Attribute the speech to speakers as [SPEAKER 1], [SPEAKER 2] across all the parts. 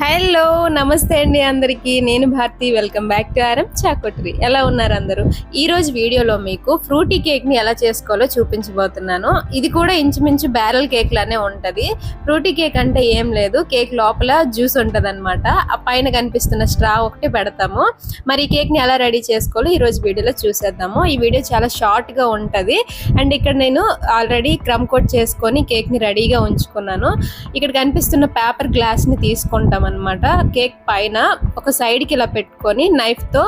[SPEAKER 1] Hello నమస్తే అండి అందరికీ. నేను Bharati. Welcome back to RM చాకోటరీ. ఎలా ఉన్నారు అందరూ? ఈ రోజు వీడియోలో మీకు ఫ్రూటీ కేక్ ని ఎలా చేసుకోవాలో చూపించబోతున్నాను. ఇది కూడా ఇంచుమించు బ్యారెల్ కేక్ లానే ఉంటది. ఫ్రూటీ కేక్ అంటే ఏం లేదు, కేక్ లోపల జ్యూస్ ఉంటది అనమాట. ఆ పైన కనిపిస్తున్న స్ట్రా ఒకటి పెడతాము. మరి ఈ కేక్ ని ఎలా రెడీ చేసుకోవాలో ఈ రోజు వీడియోలో చూసేద్దాము. ఈ వీడియో చాలా షార్ట్ గా ఉంటది. అండ్ ఇక్కడ నేను ఆల్రెడీ క్రమ్ కోట్ చేసుకొని కేక్ ని రెడీగా ఉంచుకున్నాను. ఇక్కడ కనిపిస్తున్న పేపర్ గ్లాస్ ని తీసుకుంటాం అనమాట. కేక్ పైన ఒక సైడ్ కి ఇలా పెట్టుకొని నైఫ్ తో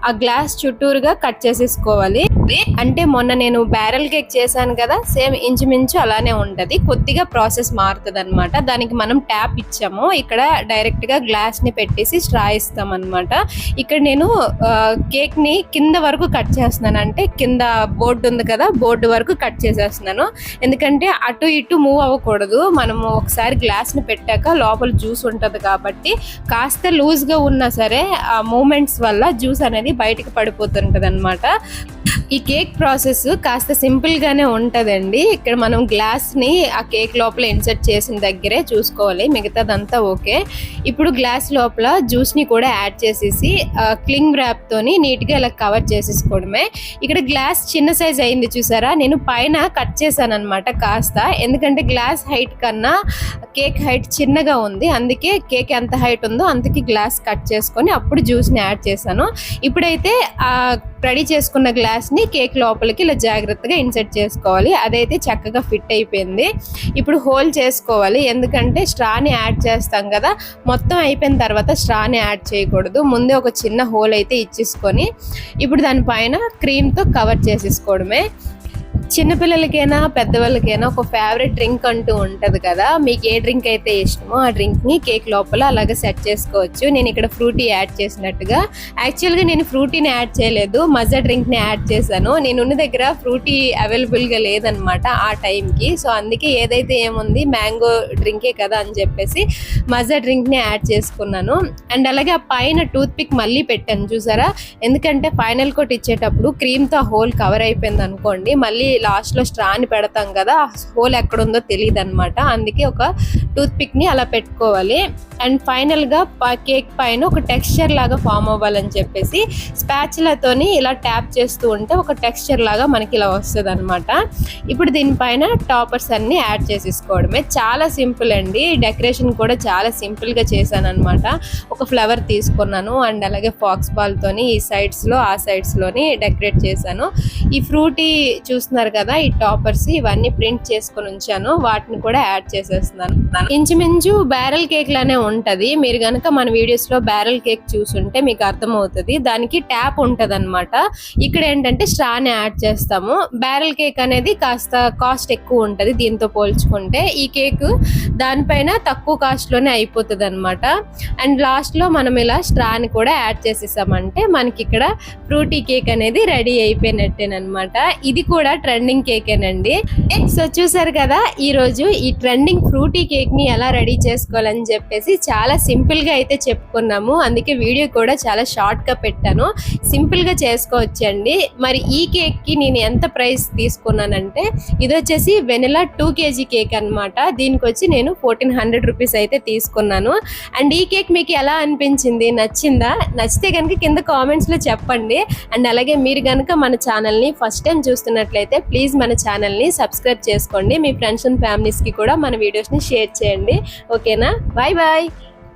[SPEAKER 1] ఆ గ్లాస్ చుట్టూరుగా కట్ చేసేసుకోవాలి. అంటే మొన్న నేను బ్యారెల్ కేక్ చేశాను కదా, సేమ్ ఇంచుమించు అలానే ఉంటది. కొద్దిగా ప్రాసెస్ మారుతుంది అనమాట. దానికి మనం ట్యాప్ ఇచ్చాము, ఇక్కడ డైరెక్ట్ గా గ్లాస్ ని పెట్టేసి స్ట్రా ఇస్తాం అనమాట. ఇక్కడ నేను కేక్ ని కింద వరకు కట్ చేస్తున్నాను. అంటే కింద బోర్డు ఉంది కదా, బోర్డు వరకు కట్ చేసేస్తున్నాను. ఎందుకంటే అటు ఇటు మూవ్ అవ్వకూడదు. మనము ఒకసారి గ్లాస్ ని పెట్టాక లోపల జ్యూస్ ఉంటది కాబట్టి కాస్త లూజ్ గా ఉన్నా సరే ఆ మూమెంట్స్ వల్ల జ్యూస్ అనేది బయటకు పడిపోతుంటది అనమాట. ఈ కేక్ ప్రాసెస్ కాస్త సింపుల్ గానే ఉంటదండి. ఇక్కడ మనం గ్లాస్ ని ఆ కేక్ లోపల ఇన్సర్ట్ చేసిన దగ్గరే చూసుకోవాలి, మిగతాదంతా ఓకే. ఇప్పుడు గ్లాస్ లోపల జ్యూస్ ని కూడా యాడ్ చేసేసి క్లింగ్ ర్యాప్ తోని నీట్ గా ఇలా కవర్ చేసేసుకోవడమే. ఇక్కడ గ్లాస్ చిన్న సైజ్ అయింది చూసారా, నేను పైన కట్ చేశాను అనమాట కాస్త. ఎందుకంటే గ్లాస్ హైట్ కన్నా కేక్ హైట్ చిన్నగా ఉంది, అందుకే కేక్ ఎంత హైట్ ఉందో అందుకే గ్లాస్ కట్ చేసుకొని అప్పుడు జ్యూస్ ని యాడ్ చేశాను. ఇప్పుడైతే ఆ రెడీ చేసుకున్న గ్లాస్ ని కేక్ లోపలికి ఇలా జాగ్రత్తగా ఇన్సర్ట్ చేసుకోవాలి. అదైతే చక్కగా ఫిట్ అయిపోయింది. ఇప్పుడు హోల్ చేసుకోవాలి, ఎందుకంటే స్ట్రాని యాడ్ చేస్తాం కదా, మొత్తం అయిపోయిన తర్వాత స్ట్రాని యాడ్ చేయకూడదు. ముందే ఒక చిన్న హోల్ అయితే ఇచ్చేసుకొని ఇప్పుడు దానిపైన క్రీమ్తో కవర్ చేసేసుకోవడమే. చిన్నపిల్లలకైనా పెద్దవాళ్ళకైనా ఒక ఫేవరెట్ డ్రింక్ అంటూ ఉంటది కదా, మీకు ఏ డ్రింక్ అయితే ఇష్టమో ఆ డ్రింక్ ని కేక్ లోపల అలాగే సెట్ చేసుకోవచ్చు. నేను ఇక్కడ ఫ్రూటీ యాడ్ చేసినట్టుగా, యాక్చువల్గా నేను ఫ్రూటీని యాడ్ చేయలేదు, మజా డ్రింక్ ని యాడ్ చేశాను. నేను ఉన్న దగ్గర ఫ్రూటీ అవైలబుల్ గా లేదనమాట ఆ టైంకి. సో అందుకే ఏదైతే ఏముంది మ్యాంగో డ్రింకే కదా అని చెప్పేసి మజా డ్రింక్ ని యాడ్ చేసుకున్నాను. అండ్ అలాగే ఆ పైన టూత్ పిక్ మళ్ళీ పెట్టాను చూసారా, ఎందుకంటే ఫైనల్ కోట్ ఇచ్చేటప్పుడు క్రీమ్ తో హోల్ కవర్ అయిపోయింది అనుకోండి, మళ్ళీ లాస్ట్ లో స్ట్రాని పెడతాం కదా, హోల్ ఎక్కడ ఉందో తెలియదు అనమాట. అందుకే ఒక టూత్ పిక్ ని అలా పెట్టుకోవాలి. అండ్ ఫైనల్ గా కేక్ పైన ఒక టెక్స్చర్ లాగా ఫామ్ అవ్వాలని చెప్పేసి స్పాచులాతోని ఇలా ట్యాప్ చేస్తూ ఉంటే ఒక టెక్స్చర్ లాగా మనకి ఇలా వస్తుంది అనమాట. ఇప్పుడు దీనిపైన టాపర్స్ అన్ని యాడ్ చేసేసుకోవడమే. చాలా సింపుల్ అండి, డెకరేషన్ కూడా చాలా సింపుల్ గా చేశాను అనమాట. ఒక ఫ్లవర్ తీసుకున్నాను అండ్ అలాగే ఫాక్స్ బాల్ తోని ఈ సైడ్స్ లో ఆ సైడ్స్ లోని డెకరేట్ చేశాను. ఈ ఫ్రూటీ చూస్తున్నారు కదా, ఈ టాపర్స్ ఇవన్నీ ప్రింట్ చేసుకొని ఉంచాను, వాటిని కూడా యాడ్ చేసేస్తున్నాను. ఇంచుమించు బ్యారెల్ కేక్ లానే ఉంటది. మీరు గనక మన వీడియోస్ లో బ్యారెల్ కేక్ చూసుంటే మీకు అర్థమవుతుంది. దానికి ట్యాప్ ఉంటది అనమాట. ఇక్కడ ఏంటంటే స్ట్రాని యాడ్ చేస్తాము. బ్యారెల్ కేక్ అనేది కాస్త కాస్ట్ ఎక్కువ ఉంటది దీంతో పోల్చుకుంటే. ఈ కేక్ దానిపైన తక్కువ కాస్ట్ లోనే అయిపోతుంది అనమాట. అండ్ లాస్ట్ లో మనం ఇలా స్ట్రాని కూడా యాడ్ చేసేసామంటే మనకి ఇక్కడ ఫ్రూటీ కేక్ అనేది రెడీ అయిపోయినట్టేనమాట. ఇది కూడా ట్రెండింగ్ కేకేనండి. సో చూసారు కదా, ఈ రోజు ఈ ట్రెండింగ్ ఫ్రూటీ కేక్ ని ఎలా రెడీ చేసుకోవాలని చెప్పేసి చాలా సింపుల్ గా అయితే చెప్పుకున్నాము. అందుకే వీడియో కూడా చాలా షార్ట్ గా పెట్టాను. సింపుల్ గా చేసుకోవచ్చండి. మరి ఈ కేక్ కి నేను ఎంత ప్రైస్ తీసుకున్నానంటే, ఇది వచ్చేసి వెనిలా 2 kg కేక్ అనమాట. దీనికి వచ్చి నేను 1400 రూపీస్ అయితే తీసుకున్నాను. అండ్ ఈ కేక్ మీకు ఎలా అనిపించింది, నచ్చిందా? నచ్చితే కనుక కింద కామెంట్స్ లో చెప్పండి. అండ్ అలాగే మీరు కనుక మన ఛానల్ ని ఫస్ట్ టైం చూస్తున్నట్లయితే ప్లీజ్ మన ఛానల్ ని సబ్స్క్రైబ్ చేసుకోండి. మీ ఫ్రెండ్స్ అండ్ ఫ్యామిలీస్ కి కూడా మన వీడియోస్ ని షేర్ చేయండి. ఓకేనా? Bye bye.